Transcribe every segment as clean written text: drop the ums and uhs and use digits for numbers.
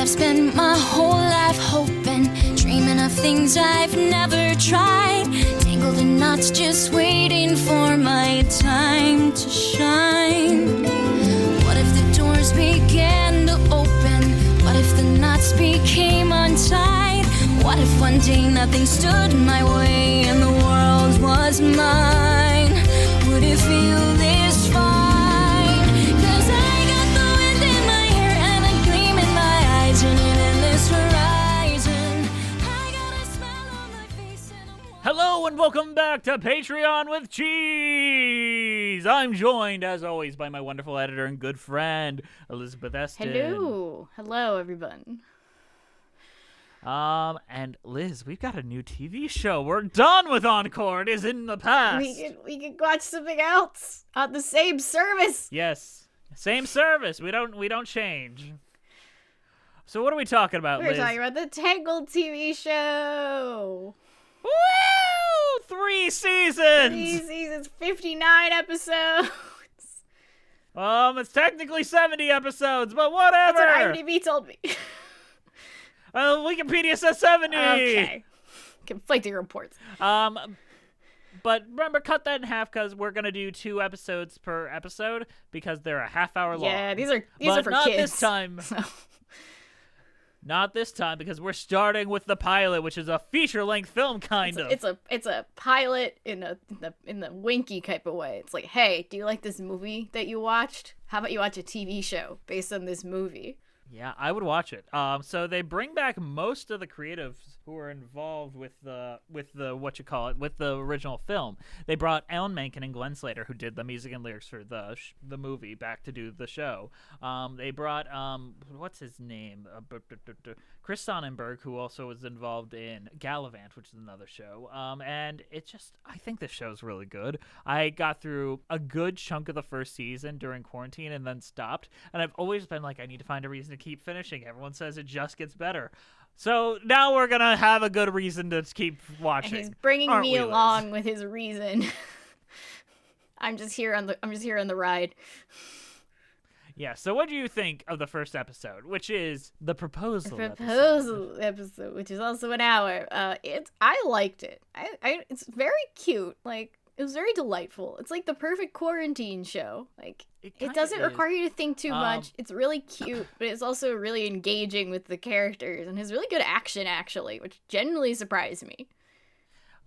I've spent my whole life hoping, dreaming of things I've never tried. Tangled in knots, just waiting for my time to shine. What if the doors began to open? What if the knots became untied? What if one day nothing stood in my way and the world was mine? Would it feel this fine? 'Cause I got the wind in my hair and a gleam in my eyes and an endless horizon. I got a smile on my face and Hello and welcome back to Patreon with Cheese. I'm joined, as always, by my wonderful editor and good friend, Elizabeth Esten. Hello, everyone. And Liz, we've got a new TV show. We're done with Encore. It is in the past. We can watch something else on the same service. Yes, same service. We don't change. So what are we talking about, We're Liz? talking about the Tangled TV show. Woo! 3 seasons. 3 seasons, 59 episodes. It's technically 70 episods, but whatever. That's what IMDb told me. Wikipedia says 70. Okay. Conflicting reports. But remember, cut that in half because we're gonna do 2 episodes per episode because they're a half hour long. Yeah, these are for not kids. This time. Not this time because we're starting with the pilot, which is a feature-length film, kind of. It's a pilot in the winky type of way. It's like, hey, do you like this movie that you watched? How about you watch a TV show based on this movie? Yeah, I would watch it. So they bring back most of the creatives who were involved with the with the original film. They brought Alan Menken and Glenn Slater, who did the music and lyrics for the movie, back to do the show. They brought what's his name, Chris Sonnenberg, who also was involved in Gallivant, which is another show. And I think this show's really good. I got through a good chunk of the first season during quarantine and then stopped. And I've always been like, I need to find a reason to keep finishing. Everyone says it just gets better. So now we're gonna have a good reason to keep watching. And he's bringing me Liz? along with his reason. I'm just here on the ride. Yeah. So what do you think of the first episode, which is the proposal? Episode, which is also an hour. I liked it. It's very cute. Like, it was very delightful. It's like the perfect quarantine show. Like, it doesn't require you to think too much. It's really cute, but it's also really engaging with the characters and has really good action, actually, which genuinely surprised me.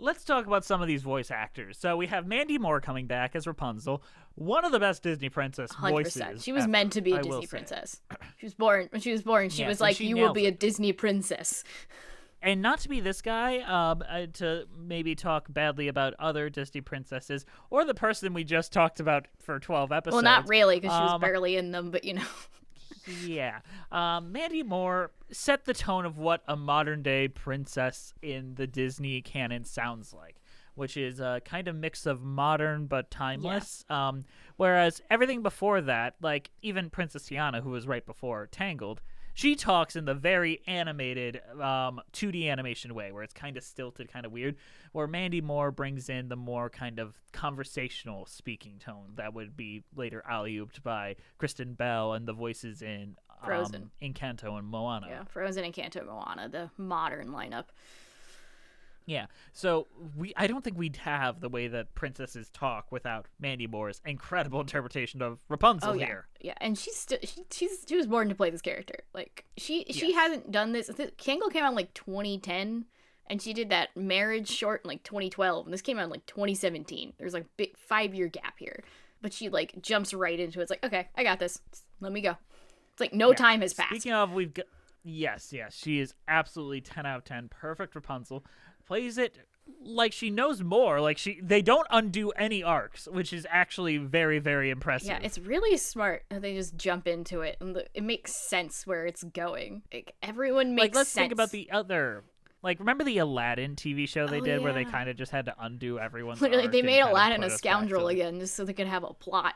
Let's talk about some of these voice actors. So we have Mandy Moore coming back as Rapunzel, one of the best Disney princess 100%. voices. She was meant to be a Disney princess. She was born. When she was born, she was like, "You will be a Disney princess." And not to be this guy, to maybe talk badly about other Disney princesses, or the person we just talked about for 12 episodes. Well, not really, because she was barely in them, but you know. Yeah. Mandy Moore set the tone of what a modern-day princess in the Disney canon sounds like, which is a kind of mix of modern but timeless. Yeah. Whereas everything before that, like even Princess Tiana, who was right before Tangled, she talks in the very animated 2D animation way, where it's kind of stilted, kind of weird, where Mandy Moore brings in the more kind of conversational speaking tone that would be later alley-ooped by Kristen Bell and the voices in Frozen, Encanto, and Moana. Yeah, Frozen, Encanto, and Moana, the modern lineup. Yeah, so I don't think we'd have the way that princesses talk without Mandy Moore's incredible interpretation of Rapunzel here. Yeah, and she was born to play this character. Like she hasn't done this. Tangled came out in like 2010, and she did that Marriage short in like 2012, and this came out in like 2017. There's like big 5-year gap here, but she like jumps right into it. It's like, okay, I got this. Let me go. It's like no time has passed. Speaking of, we've got yes, she is absolutely 10 out of 10, perfect Rapunzel. Plays it like she knows more. Like they don't undo any arcs, which is actually very, very impressive. Yeah, it's really smart that they just jump into it, and it makes sense where it's going. Like everyone makes let's sense. think about the other. Like, remember the Aladdin TV show they did where they kind of just had to undo everyone's Literally, arc they made and Aladdin a put us scoundrel back to again, just so they could have a plot.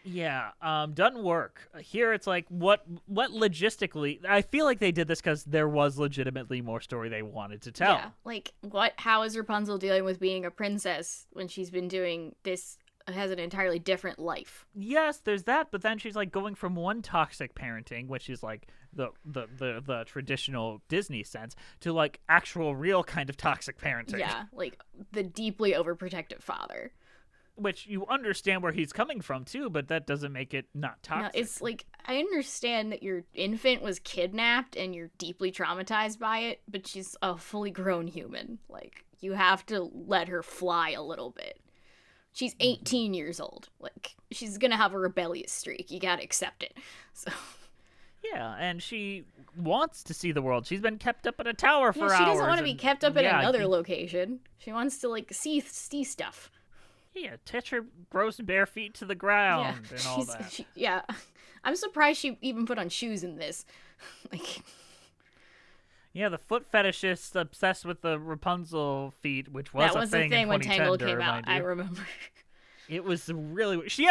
Yeah, doesn't work. Here it's like, what logistically, I feel like they did this because there was legitimately more story they wanted to tell. Yeah, like, how is Rapunzel dealing with being a princess when she's been doing this has an entirely different life. Yes, there's that, but then she's like going from one toxic parenting, which is like the traditional Disney sense, to like actual real kind of toxic parenting. Yeah, like the deeply overprotective father. Which you understand where he's coming from too, but that doesn't make it not toxic. No, it's like, I understand that your infant was kidnapped and you're deeply traumatized by it, but she's a fully grown human. Like, you have to let her fly a little bit. She's 18 years old. Like, she's gonna have a rebellious streak. You gotta accept it. So. Yeah, and she wants to see the world. She's been kept up in a tower for hours. She doesn't want to be kept up in another location. She wants to, like, see stuff. Yeah, touch her gross bare feet to the ground and all that. Yeah. I'm surprised she even put on shoes in this. Like... Yeah, the foot fetishists obsessed with the Rapunzel feet, which was a thing in 2010, when Tangled came out, I remember. It was really... She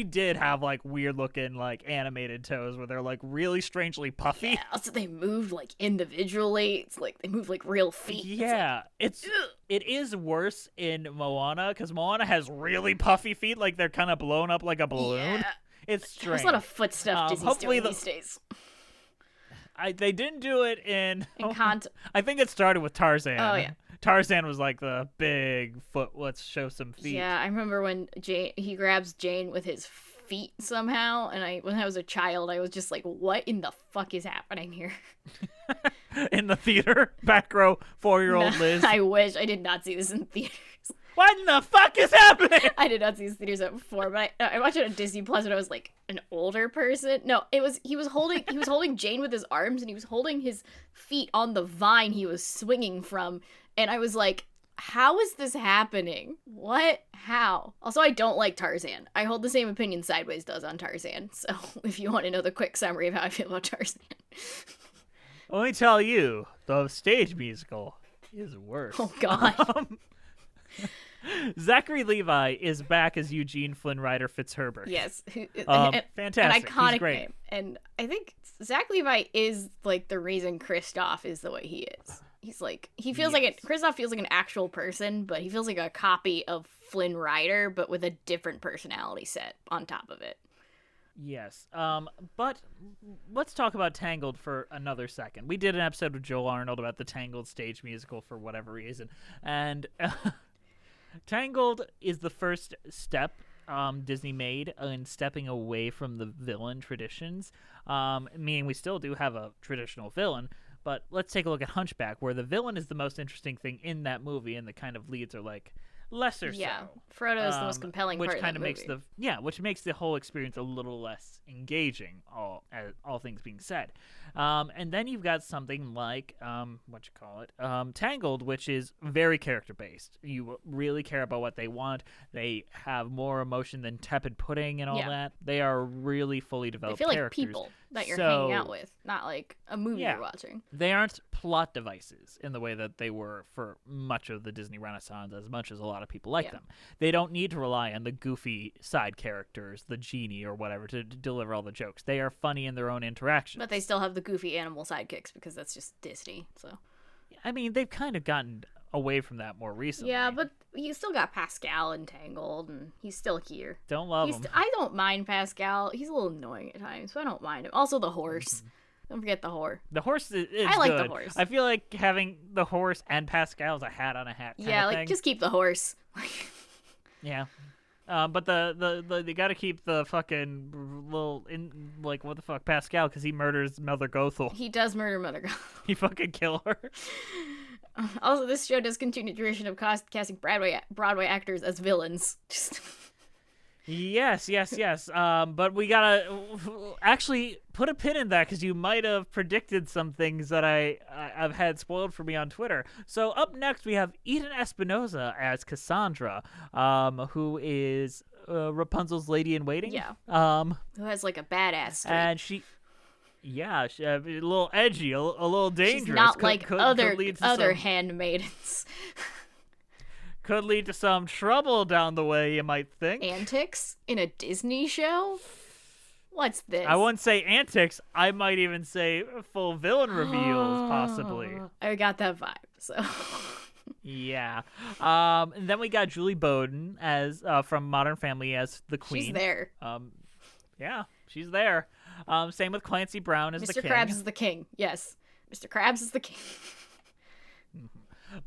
did have, like, weird-looking, like, animated toes where they're, like, really strangely puffy. Yeah, also they moved, like, individually. It's like, they move like real feet. Yeah, it is worse in Moana, because Moana has really puffy feet, like they're kind of blown up like a balloon. Yeah. It's strange. There's a lot of foot stuff Disney's doing these days. They didn't do it in Encanto. I think it started with Tarzan. Oh, yeah. Tarzan was like the big foot, let's show some feet. Yeah, I remember when he grabs Jane with his feet somehow, and when I was a child, I was just like, what in the fuck is happening here? In the theater? Back row, 4-year-old Liz. I wish. I did not see this in theaters. What in the fuck is happening? I did not see these theaters before, but I watched it on Disney Plus when I was like an older person. No, he was holding Jane with his arms, and he was holding his feet on the vine he was swinging from, and I was like, how is this happening? What? How? Also, I don't like Tarzan. I hold the same opinion Sideways does on Tarzan, so if you want to know the quick summary of how I feel about Tarzan. Let me tell you, the stage musical is worse. Oh, God. Zachary Levi is back as Eugene Flynn Rider Fitzherbert. Yes. Fantastic. An iconic He's great. name. And I think Zach Levi is like the reason Kristoff is the way he is. He's like, he feels like it. Kristoff feels like an actual person, but he feels like a copy of Flynn Rider, but with a different personality set on top of it. Yes. But let's talk about Tangled for another second. We did an episode with Joel Arnold about the Tangled stage musical for whatever reason. And Tangled is the first step Disney made in stepping away from the villain traditions. Meaning we still do have a traditional villain, but let's take a look at Hunchback, where the villain is the most interesting thing in that movie, and the kind of leads are like lesser yeah, so. Frodo is the most compelling which part kind of of the movie. which makes the whole experience a little less engaging, all things being said. And then you've got something like Tangled, which is very character based. You really care about what they want. They have more emotion than tepid pudding and all that. They are really fully developed They feel characters. like people that you're hanging out with, not like a movie you're watching. They aren't plot devices in the way that they were for much of the Disney Renaissance, as much as a lot of people like them. They don't need to rely on the goofy side characters, the genie or whatever, to deliver all the jokes. They are funny in their own interactions. But they still have the goofy animal sidekicks because that's just Disney. So, I mean, they've kind of gotten away from that more recently. Yeah, but you still got Pascal and Tangled, and he's still here. Don't love him. I don't mind Pascal. He's a little annoying at times, but I don't mind him. Also, the horse. Mm-hmm. Don't forget the whore. The horse is I like good. the horse. I feel like having the horse and Pascal is a hat on a hat kind of thing. Just keep the horse. Yeah. But they got to keep the fucking what the fuck, Pascal, because he murders Mother Gothel. He does murder Mother Gothel. He fucking kill her. Also, this show does continue the tradition of casting Broadway actors as villains. Yes. But we gotta actually put a pin in that, because you might have predicted some things that I've had spoiled for me on Twitter. So up next we have Eden Espinosa as Cassandra, who is Rapunzel's lady in waiting. Yeah. Who has like a badass streak. And she a little edgy, a little dangerous. She's not could other handmaidens. Could lead to some trouble down the way, you might think. Antics in a Disney show? What's this? I wouldn't say antics. I might even say full villain reveals, possibly. I got that vibe. So Yeah. And then we got Julie Bowden as from Modern Family as the queen. She's there. Yeah, she's there. Same with Clancy Brown as the king. Mr. Krabs is the king. Yes. Mr. Krabs is the king.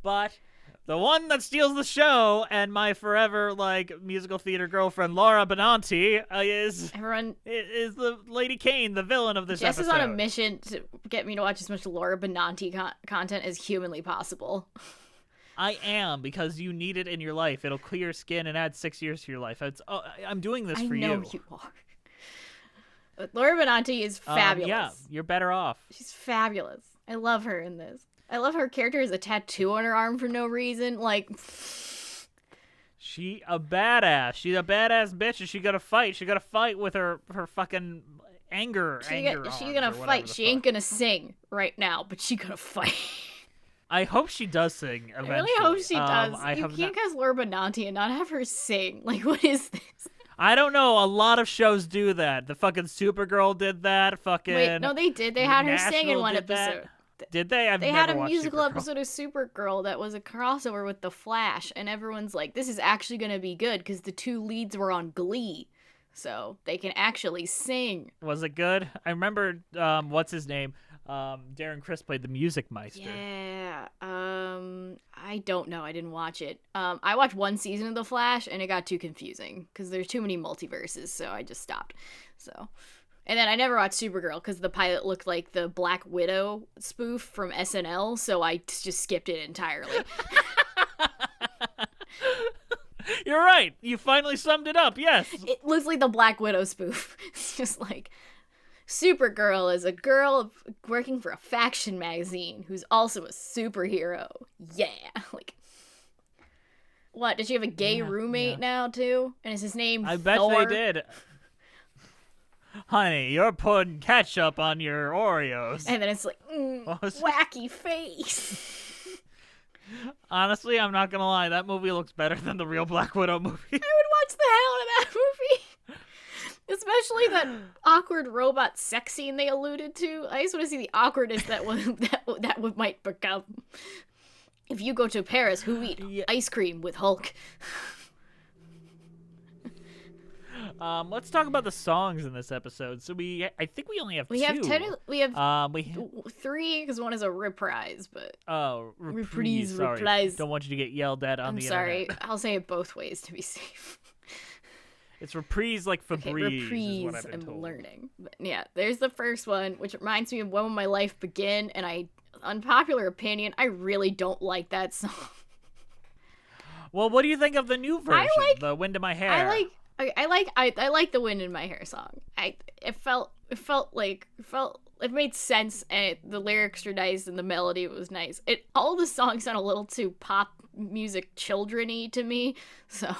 But the one that steals the show and my forever musical theater girlfriend Laura Benanti is the Lady Kane, the villain of this Jess episode. Jess is on a mission to get me to watch as much Laura Benanti content as humanly possible. I am, because you need it in your life. It'll clear your skin and add 6 years to your life. I'm doing this for you. I know you are. But Laura Benanti is fabulous. Yeah, you're better off. She's fabulous. I love her in this. I love her character has a tattoo on her arm for no reason. She a badass. She's a badass bitch, and she gotta fight. She gotta fight with her fucking anger. She's gonna fight. She ain't gonna sing right now, but she gonna fight. I hope she does sing eventually. I really hope she does. You can't cast Laura Benanti and not have her sing. What is this? I don't know. A lot of shows do that. The fucking Supergirl did that. Wait, no, they did. They had her sing in one episode. Did they? They had a musical episode of Supergirl that was a crossover with The Flash, and everyone's like, this is actually going to be good because the two leads were on Glee, so they can actually sing. Was it good? I remember, what's his name? Darren Criss played the Music Meister. Yeah, I don't know. I didn't watch it. I watched one season of The Flash, and it got too confusing because there's too many multiverses, so I just stopped. And then I never watched Supergirl because the pilot looked like the Black Widow spoof from SNL, so I just skipped it entirely. You're right. You finally summed it up. Yes. It looks like the Black Widow spoof. It's just Supergirl is a girl working for a faction magazine who's also a superhero. Yeah. What? Did she have a gay roommate now, too? And is his name I bet Thor? they did. Honey, you're putting ketchup on your Oreos. And then it's wacky face. Honestly, I'm not gonna lie. That movie looks better than the real Black Widow movie. I would watch the hell out of that movie. Especially that awkward robot sex scene they alluded to. I just want to see the awkwardness that might become. If you go to Paris, who eat ice cream with Hulk? Let's talk about the songs in this episode. So I think we only have two. We have three because one is a reprise, but reprise. Sorry. Reprise. Don't want you to get yelled at on the internet. I'm sorry. I'll say it both ways to be safe. It's reprise like Febreze. Okay, reprise. Is what I've been I'm told. learning. But yeah, there's the first one, which reminds me of When Will My Life Begin, and unpopular opinion, I really don't like that song. Well, what do you think of the new version? The Wind in My Hair. I like the Wind in My Hair song. It made sense, and the lyrics were nice and the melody was nice. All the songs sound a little too pop music children-y to me, so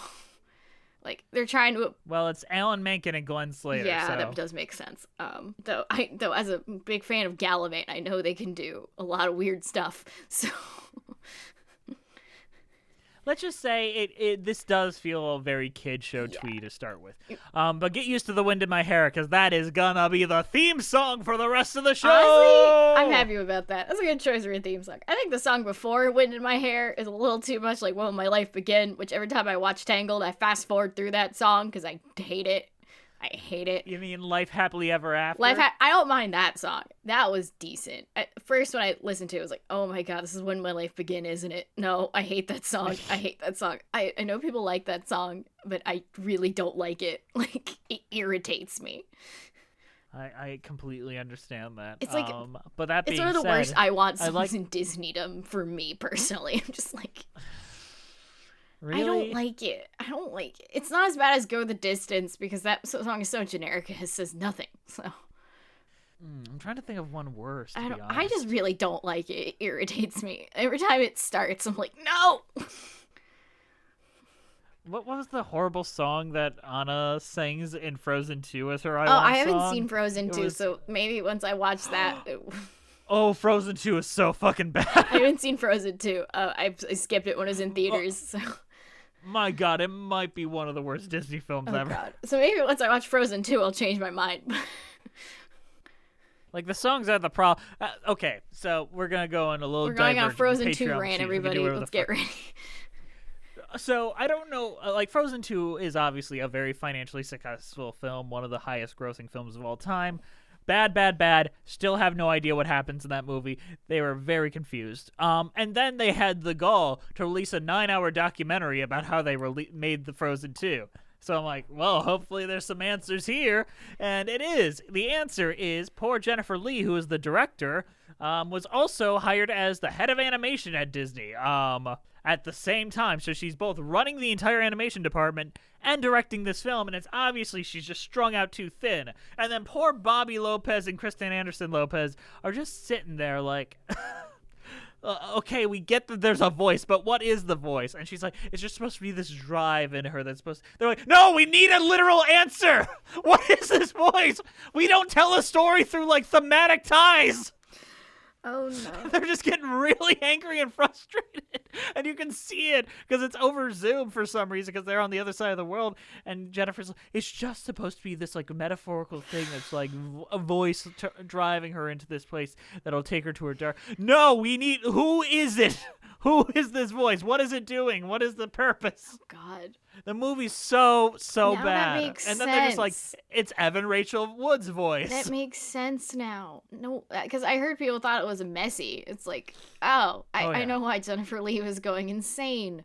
they're trying to. Well, it's Alan Menken and Glenn Slater. Yeah, so. that does make sense. Though as a big fan of Gallivant, I know they can do a lot of weird stuff. So. Let's just say this does feel a very kid show twee to start with. But get used to the Wind in My Hair, because that is gonna be the theme song for the rest of the show. Honestly, I'm happy about that. That's a good choice for a theme song. I think the song before Wind in My Hair is a little too much like When Will My Life Begin, which every time I watch Tangled, I fast forward through that song because I hate it. I hate it. You mean Life Happily Ever After? I don't mind that song. That was decent. At first, when I listened to it, I was like, oh my god, this is When My Life Begin, isn't it? No, I hate that song. I hate that song. I know people like that song, but I really don't like it. It irritates me. I completely understand that. It's like, but that being it's one of the worst I want songs in Disneydom for me, personally. I'm just like... Really? I don't like it. It's not as bad as Go the Distance because that song is so generic it says nothing. So I'm trying to think of one worse. To be honest. I just really don't like it. It irritates me. Every time it starts, I'm like, no! What was the horrible song that Anna sings in Frozen 2 as her I haven't song? seen Frozen 2, so maybe once I watch that... Oh, Frozen 2 is so fucking bad. I haven't seen Frozen 2. I skipped it when it was in theaters, so... My god, it might be one of the worst Disney films ever. God. So maybe once I watch Frozen 2, I'll change my mind. Like, the songs are the problem. Okay, so we're going to go on a little We're going on Frozen 2 Patreon rant, sheet. everybody. Let's get ready. So, I don't know. Like, Frozen 2 is obviously a very financially successful film, one of the highest grossing films of all time. Bad. Still have no idea what happens in that movie. They were very confused. And then they had the gall to release a 9-hour documentary about how they made the Frozen 2. So I'm like, well, hopefully there's some answers here. And it is. The answer is poor Jennifer Lee, who is the director, was also hired as the head of animation at Disney at the same time. So she's both running the entire animation department and directing this film. And it's obviously she's just strung out too thin. And then poor Bobby Lopez and Kristen Anderson Lopez are just sitting there like... okay, we get that there's a voice, but what is the voice? And she's like, it's just supposed to be this drive in her that's supposed to... They're like, no, we need a literal answer! What is this voice? We don't tell a story through, like, thematic ties! Oh, no. They're just getting really angry and frustrated. And you can see it because it's over Zoom for some reason because they're on the other side of the world. And Jennifer's like, it's just supposed to be this like metaphorical thing that's like a voice driving her into this place that'll take her to her dark. No, we need... Who is it? Who is this voice? What is it doing? What is the purpose? Oh, God. The movie's so now bad. That makes and then sense. they're just like, it's Evan Rachel Wood's voice. That makes sense now. No, because I heard people thought it was messy. It's like, I know why Jennifer Lee was going insane.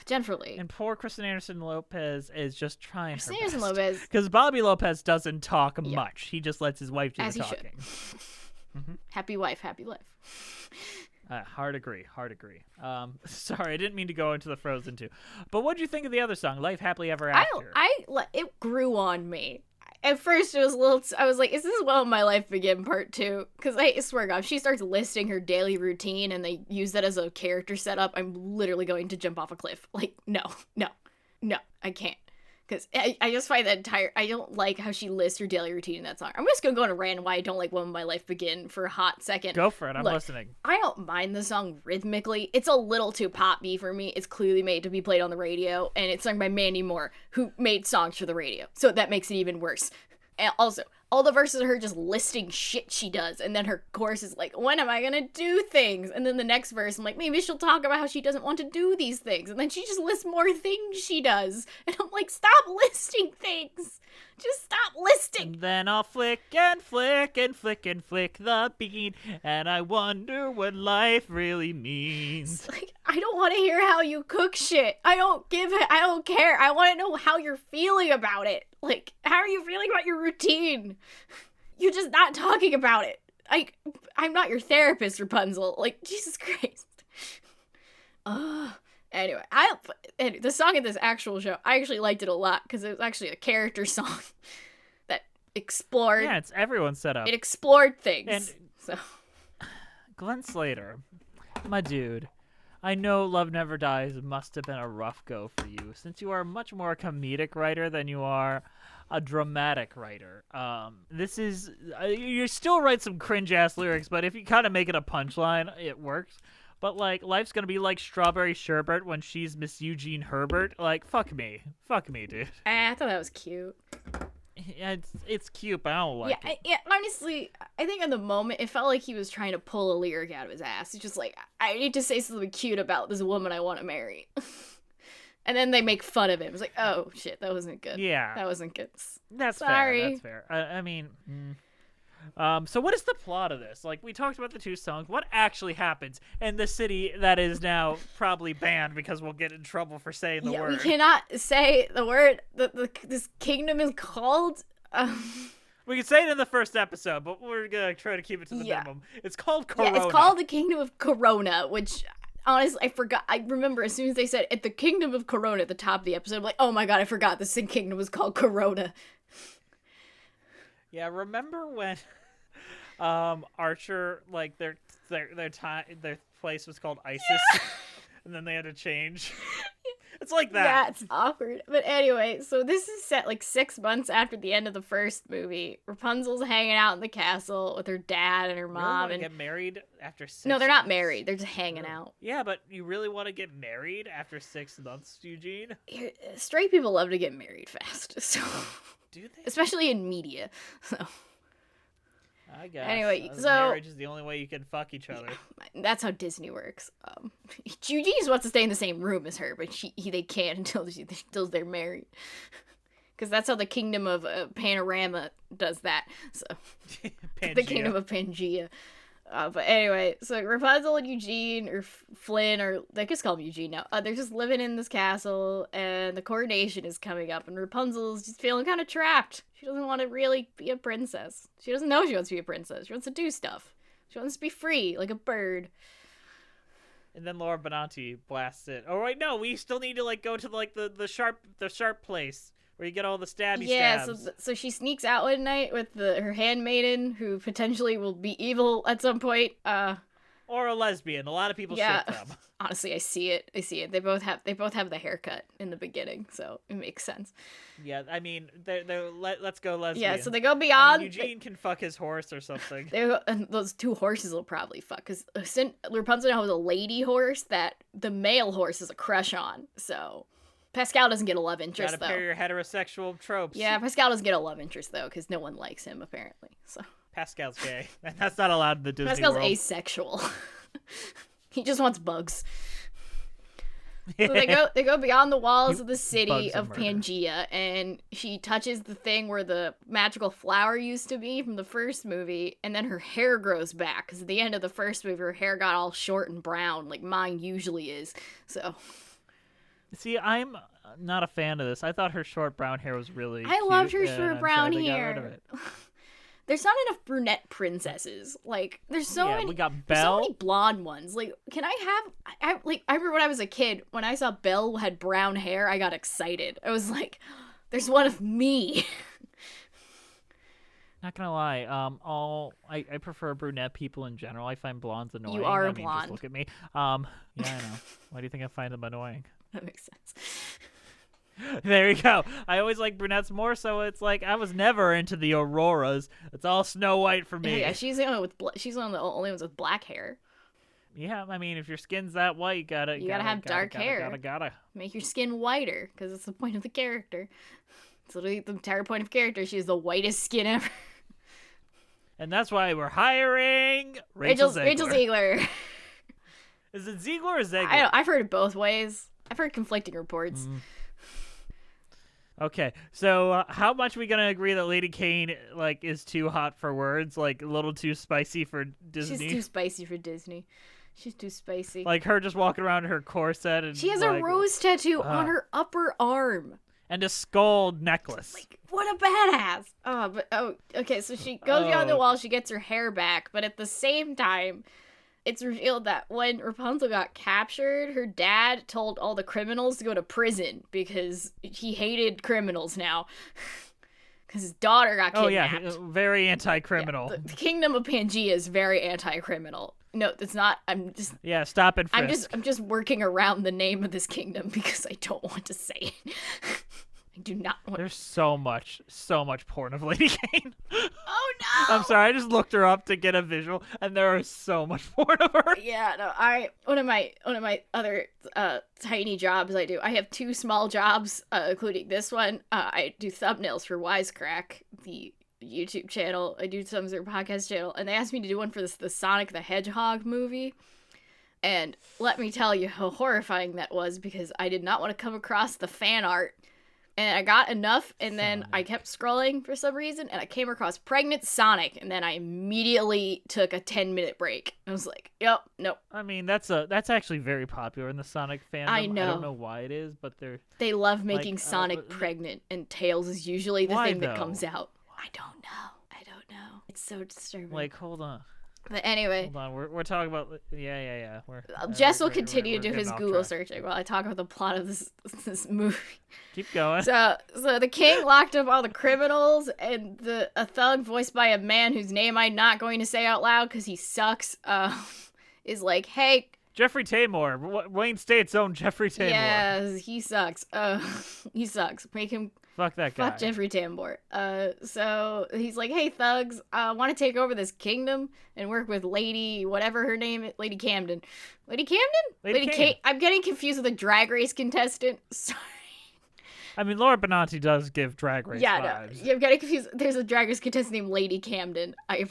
Jennifer Lee. And poor Kristen Anderson Lopez is just trying Kristen her Anderson best. Lopez. Because Bobby Lopez doesn't talk much. He just lets his wife do As the he should. talking. Mm-hmm. Happy wife, happy life. Hard agree. Sorry, I didn't mean to go into the Frozen 2. But what'd you think of the other song, Life Happily Ever After? It grew on me. At first, it was a little... I was like, is this Will My Life Begin Part 2? Because I swear to God, if she starts listing her daily routine and they use that as a character setup, I'm literally going to jump off a cliff. Like, no, I can't. Because I just find that I don't like how she lists her daily routine in that song. I'm just going to go on a rant why I don't like When My Life Begin for a hot second. Go for it. I'm Look, listening. I don't mind the song rhythmically. It's a little too poppy for me. It's clearly made to be played on the radio, and it's sung by Mandy Moore, who made songs for the radio. So that makes it even worse. And also, all the verses are her just listing shit she does, and then her chorus is like, when am I gonna do things? And then the next verse, I'm like, maybe she'll talk about how she doesn't want to do these things, and then she just lists more things she does, and I'm like, stop listing things! Just stop listing! And then I'll flick and flick and flick and flick the bean, and I wonder what life really means. It's like, I don't want to hear how you cook shit. I don't care. I want to know how you're feeling about it. Like, how are you feeling about your routine? You're just not talking about it. I'm not your therapist, Rapunzel. Like, Jesus Christ. Anyway, the song in this actual show, I actually liked it a lot because it was actually a character song that explored. Yeah, it's everyone's setup. It explored things. And so, Glenn Slater, my dude, I know Love Never Dies must have been a rough go for you, since you are much more a comedic writer than you are a dramatic writer. This is you still write some cringe ass lyrics, but if you kind of make it a punchline, it works. But like, life's gonna be like strawberry sherbet when she's Miss Eugene Herbert. Like, fuck me, dude. I thought that was cute. Yeah, it's cute, but I don't like it. Yeah, honestly, I think in the moment, it felt like he was trying to pull a lyric out of his ass. He's just like, I need to say something cute about this woman I want to marry. And then they make fun of him. It's like, oh, shit, that wasn't good. Yeah. That wasn't good. That's Sorry. fair. That's fair. I mean... So what is the plot of this? Like, we talked about the two songs. What actually happens in the city that is now probably banned because we'll get in trouble for saying the word? We cannot say the word that this kingdom is called. We can say it in the first episode, but we're gonna try to keep it to the minimum. It's called Corona. Yeah, it's called the Kingdom of Corona, which honestly I forgot. I remember as soon as they said at the Kingdom of Corona at the top of the episode, I'm like, oh my god, I forgot this kingdom was called Corona. Yeah, remember when Archer, like their place was called ISIS, and then they had to change. It's like that. Yeah, it's awkward. But anyway, so this is set like 6 months after the end of the first movie. Rapunzel's hanging out in the castle with her dad and her mom. And get married after 6 No, they're not months? married. They're just hanging out. Yeah, but you really want to get married after 6 months, Eugene? Straight people love to get married fast. So Do they? Especially in media. So I guess. Anyway, so marriage is the only way you can fuck each other. Yeah, that's how Disney works. Eugene just wants to stay in the same room as her, but they can't until they're married. Because that's how the kingdom of Panorama does that. So the kingdom of Pangea. But anyway, so Rapunzel and Eugene, or Flynn, or they just call him Eugene now. They're just living in this castle, and the coronation is coming up, and Rapunzel's just feeling kind of trapped. She doesn't want to really be a princess. She doesn't know she wants to be a princess. She wants to do stuff. She wants to be free, like a bird. And then Laura Benanti blasts it. Oh wait, no, we still need to like go to like the sharp place where you get all the stabby stabs. Yeah, so she sneaks out one night with her handmaiden, who potentially will be evil at some point. Or a lesbian. A lot of people ship them. Honestly, I see it. They both have the haircut in the beginning, so it makes sense. Yeah, I mean, let's go lesbian. Yeah, so they go beyond. Eugene can fuck his horse or something. And those two horses will probably fuck, because Rapunzel has a lady horse that the male horse is a crush on, so Pascal doesn't get a love interest, Gotta though. pair your heterosexual tropes. Yeah, Pascal doesn't get a love interest, though, because no one likes him, apparently. So Pascal's gay. That's not allowed in the Disney Pascal's world. asexual. He just wants bugs. So they go beyond the walls of the city of Pangea, and she touches the thing where the magical flower used to be from the first movie, and then her hair grows back, because at the end of the first movie, her hair got all short and brown, like mine usually is. So... See, I'm not a fan of this. I thought her short brown hair was really I cute, loved her and short I'm brown sad they got hair. rid of it. There's not enough brunette princesses. Like, there's so many. We got there's so Belle. many blonde ones. Like, can I remember when I was a kid, when I saw Belle had brown hair, I got excited. I was like, there's one of me. Not gonna lie, I prefer brunette people in general. I find blondes annoying. You are a I mean, blonde. just look at me. Yeah, I know. Why do you think I find them annoying? That makes sense. There you go. I always like brunettes more, so it's like I was never into the Auroras. It's all Snow White for me. Yeah, she's the only she's one of the only ones with black hair. Yeah, I mean, if your skin's that white, you gotta have dark hair. Gotta. Make your skin whiter, because it's the point of the character. It's literally the entire point of character. She has the whitest skin ever. And that's why we're hiring Rachel Zegler. Rachel Zegler. Is it Ziegler or Zegler? I've heard it both ways. I've heard conflicting reports. Okay, so how much are we gonna agree that Lady Kane is too hot for words, like a little too spicy for Disney? She's too spicy for Disney. She's too spicy. Like her just walking around in her corset and she has a rose tattoo on her upper arm and a skull necklace. Like, what a badass! Okay. So she goes beyond the wall. She gets her hair back, but at the same time, it's revealed that when Rapunzel got captured, her dad told all the criminals to go to prison because he hated criminals now. Because his daughter got kidnapped. Oh, yeah. Very anti-criminal. Yeah, the kingdom of Pangea is very anti-criminal. No, it's not. I'm just... Yeah, stop and frisk. I'm just working around the name of this kingdom because I don't want to say it. I do not want... There's so much porn of Lady Kane. Oh, no! I'm sorry, I just looked her up to get a visual, and there is so much porn of her. Yeah, no, one of my other tiny jobs I do. I have 2 small jobs, including this one. I do thumbnails for Wisecrack, the YouTube channel. I do some of their podcast channel, and they asked me to do one for the Sonic the Hedgehog movie. And let me tell you how horrifying that was, because I did not want to come across the fan art. And I got enough, and then I kept scrolling for some reason, and I came across Pregnant Sonic, and then I immediately took a 10-minute break. I was like, yep, nope. I mean, that's actually very popular in the Sonic fandom. I know. I don't know why it is, but they love making Sonic pregnant, and Tails is usually the thing that comes out. I don't know. It's so disturbing. Hold on. But anyway. Hold on, we're talking about... Yeah. Jess will continue to do his Google searching while I talk about the plot of this movie. Keep going. So the king locked up all the criminals, and a thug voiced by a man whose name I'm not going to say out loud because he sucks, is like, hey... Jeffrey Tambor. Wayne State's own Jeffrey Tambor. Yeah, he sucks. He sucks. Make him... Fuck that guy. Fuck Jeffrey Tambor. So he's like, hey, thugs, I want to take over this kingdom and work with Lady, whatever her name is, Lady Camden. Lady Camden? Lady Kane. I'm getting confused with a Drag Race contestant. Sorry. I mean, Laura Benanti does give Drag Race vibes. No, I'm getting confused. There's a Drag Race contestant named Lady Camden. I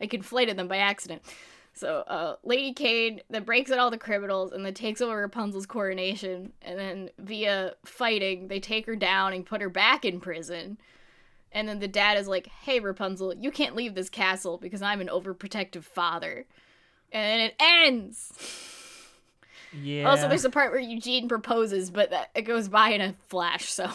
conflated them by accident. So, Lady Kane then breaks out all the criminals and then takes over Rapunzel's coronation. And then via fighting, they take her down and put her back in prison. And then the dad is like, hey, Rapunzel, you can't leave this castle because I'm an overprotective father. And then it ends. Yeah. Also, there's a part where Eugene proposes, but it goes by in a flash, so.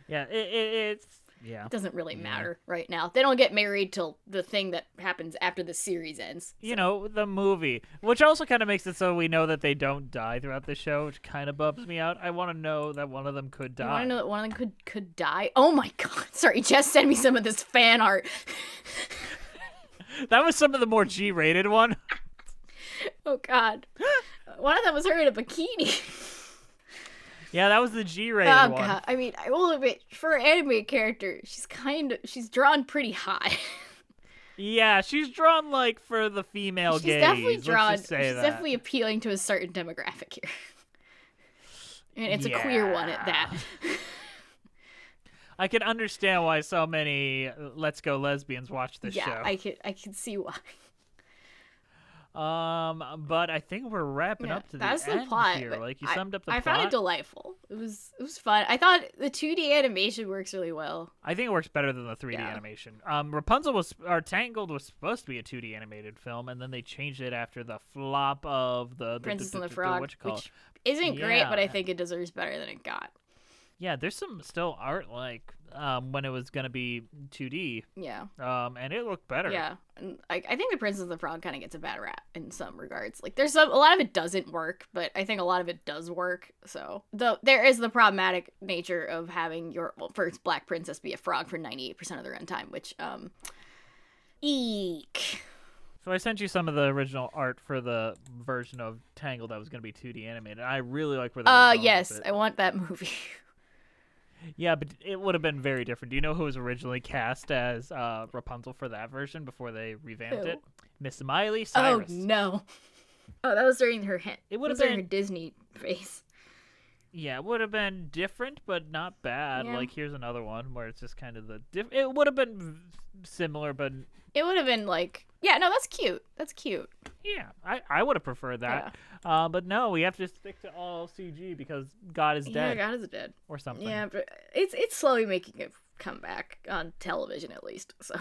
Yeah, it's. Yeah. It doesn't really matter right now. They don't get married till the thing that happens after the series ends. So. You know, the movie. Which also kind of makes it so we know that they don't die throughout the show, which kind of bums me out. I want to know that one of them could die. You want to know that one of them could die? Oh my god. Sorry, Jess sent me some of this fan art. That was some of the more G-rated one. Oh god. One of them was her in a bikini. Yeah, that was the G-rated one. Oh god. I mean, I will admit, for an anime character, she's drawn pretty high. Yeah, she's drawn like for the female gaze. Definitely drawn. Let's just say she's that. definitely appealing to a certain demographic here. And it's a queer one at that. I can understand why so many Let's Go lesbians watch this show. Yeah, I can see why. But I think we're wrapping up to that's the the end plot. here. Like, you summed up the I plot. found it delightful. It was fun. I thought the 2D animation works really well. I think it works better than the 3D animation. Tangled was supposed to be a 2D animated film, and then they changed it after the flop of the Princess and the Frog, what you call which isn't great, but I think it deserves better than it got. Yeah, there's some still art like when it was gonna be 2D. Yeah. And it looked better. Yeah, and I think the Princess and the Frog kind of gets a bad rap in some regards. Like a lot of it doesn't work, but I think a lot of it does work. So there is the problematic nature of having your first Black princess be a frog for 98% of the runtime, which eek. So I sent you some of the original art for the version of Tangled that was gonna be 2D animated. I really like where they were going yes, with it. I want that movie. Yeah, but it would have been very different. Do you know who was originally cast as Rapunzel for that version before they revamped it? Miss Miley Cyrus. Oh no! Oh, that was during her It would have during been her Disney face. Yeah, it would have been different, but not bad. Yeah. Like here's another one where it's just kind of it would have been similar, but it would have been like, yeah, no, that's cute. That's cute. Yeah, I would have preferred that. Yeah. But no, we have to stick to all CG because God is dead. Yeah, God is dead. Or something. Yeah, but it's slowly making a comeback on television at least. So.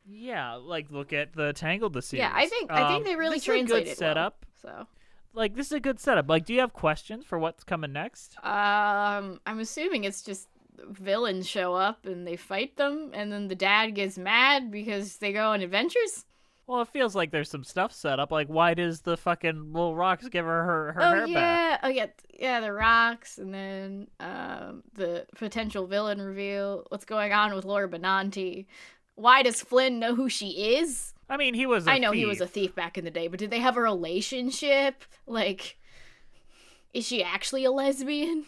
Yeah, like look at the Tangled the Series. Yeah, I think they really translated it setup. Well, so. Like this is a good setup. Like, do you have questions for what's coming next? I'm assuming it's just villains show up and they fight them, and then the dad gets mad because they go on adventures. Well, it feels like there's some stuff set up. Like, why does the fucking little rocks give her hair back? Oh yeah, the rocks, and then the potential villain reveal. What's going on with Laura Benanti? Why does Flynn know who she is? I mean, he was I know he was a thief back in the day, but did they have a relationship? Like, is she actually a lesbian?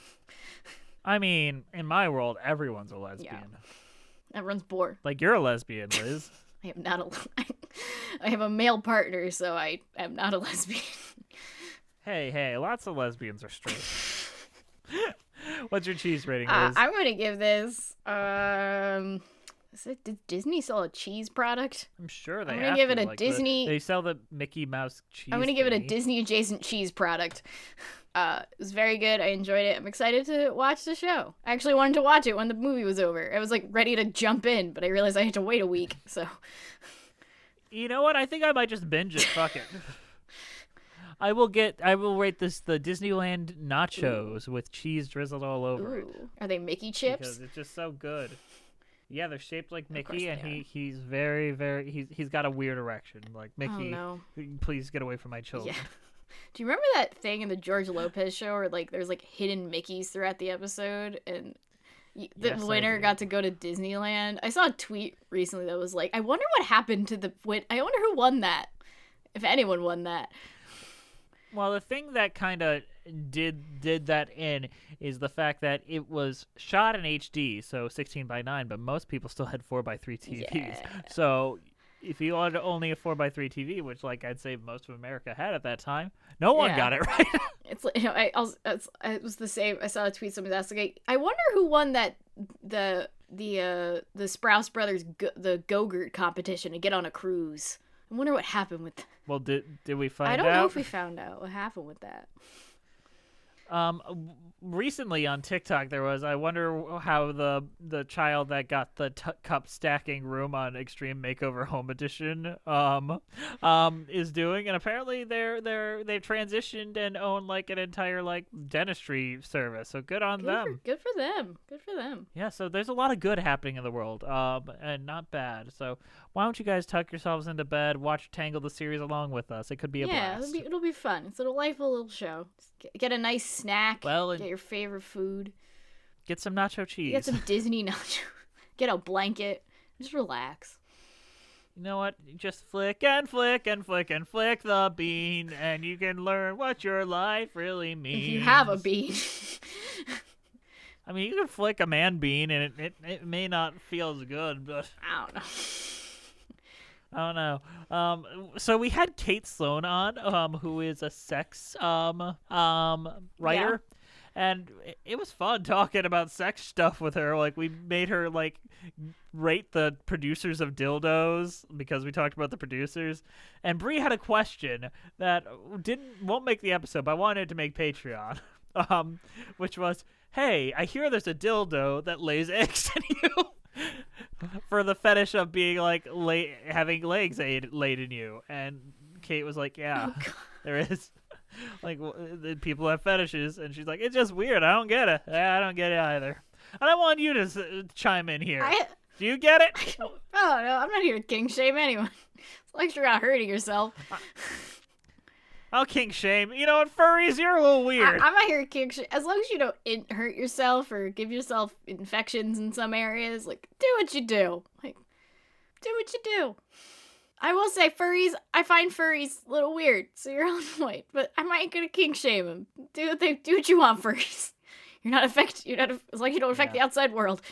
I mean, in my world, everyone's a lesbian. Yeah. Everyone's bored. Like, you're a lesbian, Liz. I am not I have a male partner, so I am not a lesbian. Hey, lots of lesbians are straight. What's your cheese rating, Liz? I'm going to give this, did Disney sell a cheese product? I'm sure they I'm have gonna give it a like Disney. They sell the Mickey Mouse cheese. I'm going to give it a Disney adjacent cheese product. It was very good. I enjoyed it. I'm excited to watch the show. I actually wanted to watch it when the movie was over. I was like ready to jump in, but I realized I had to wait a week. So, you know what? I think I might just binge it. Fuck it. I will rate this the Disneyland nachos with cheese drizzled all over it. Are they Mickey chips? Because it's just so good. Yeah, they're shaped like Mickey, and he's very, very he's got a weird erection. Like, Mickey, please get away from my children. Yeah. Do you remember that thing in the George Lopez show where like there's like hidden Mickeys throughout the episode, and the winner got to go to Disneyland? I saw a tweet recently that was like, I wonder what happened to I wonder who won that, if anyone won that. Well, the thing that kind of did that in is the fact that it was shot in HD, so 16:9, but most people still had 4:3 TVs. Yeah. So if you wanted only a 4x3 TV, which like I'd say most of America had at that time, no one got it right. It's like, it was the same. I saw a tweet someone was asking, I wonder who won that the Sprouse Brothers the Go-Gurt competition to get on a cruise. I wonder what happened with that. Well, did we find out? I don't know if we found out what happened with that. Recently on TikTok there was, I wonder how the child that got the cup stacking room on Extreme Makeover Home Edition is doing, and apparently they've transitioned and own like an entire like dentistry service. So good on them. Good for them. Good for them. Yeah, so there's a lot of good happening in the world, and not bad. So why don't you guys tuck yourselves into bed, watch Tangled the series along with us? It could be a blast. Yeah, it'll be fun. It's a delightful little show. Get a nice snack. Well, get your favorite food. Get some nacho cheese. Get some Disney nacho. Get a blanket. Just relax. You know what? Just flick and flick and flick and flick the bean, and you can learn what your life really means. If you have a bean. I mean, you can flick a man bean, and it may not feel as good, but I don't know. I don't know. So we had Kate Sloan on, who is a sex writer, Yeah. and it was fun talking about sex stuff with her. Like, we made her like rate the producers of dildos because we talked about the producers. And Bree had a question that won't make the episode, but I wanted to make Patreon, which was, hey, I hear there's a dildo that lays eggs in you. For the fetish of being like having legs laid in you. And Kate was like, yeah, there is. Like, people have fetishes, and she's like, it's just weird. I don't get it. I don't get it either. And I want you to chime in here. Do you get it? I don't know. I'm not here to king shame anyone. As long as you're not hurting yourself. I'll kink shame. You know what, furries, you're a little weird. I'm not here to kink shame. As long as you don't hurt yourself or give yourself infections in some areas, like, do what you do. Like, do what you do. I will say, furries, I find furries a little weird, so you're on point. But I'm not gonna kink shame them. Do what you want, furries. You're not as long as you don't affect the outside world.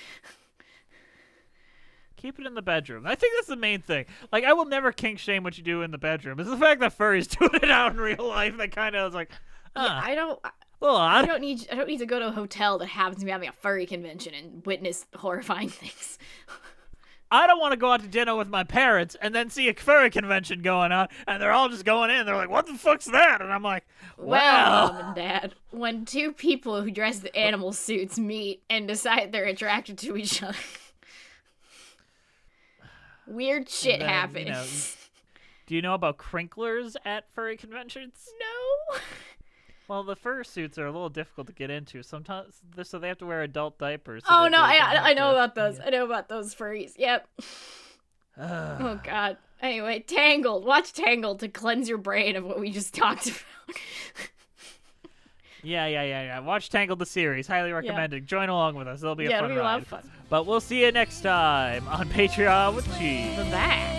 Keep it in the bedroom. I think that's the main thing. Like, I will never kink shame what you do in the bedroom. It's the fact that furries doing it out in real life that kind of is like, yeah, I don't need to go to a hotel that happens to be having a furry convention and witness horrifying things. I don't want to go out to dinner with my parents and then see a furry convention going on, and they're all just going in. They're like, what the fuck's that? And I'm like, well, Mom and Dad, when two people who dress in animal suits meet and decide they're attracted to each other, weird shit happens. You know, do you know about crinklers at furry conventions? No. Well, the fursuits are a little difficult to get into sometimes, so they have to wear adult diapers. So I know about those. Yeah. I know about those furries. Yep. Oh, God. Anyway, Tangled. Watch Tangled to cleanse your brain of what we just talked about. Yeah. Watch Tangled the Series. Highly recommended. Join along with us. It'll be a fun ride. A lot of fun. But we'll see you next time on Patreon with Cheese. Bye.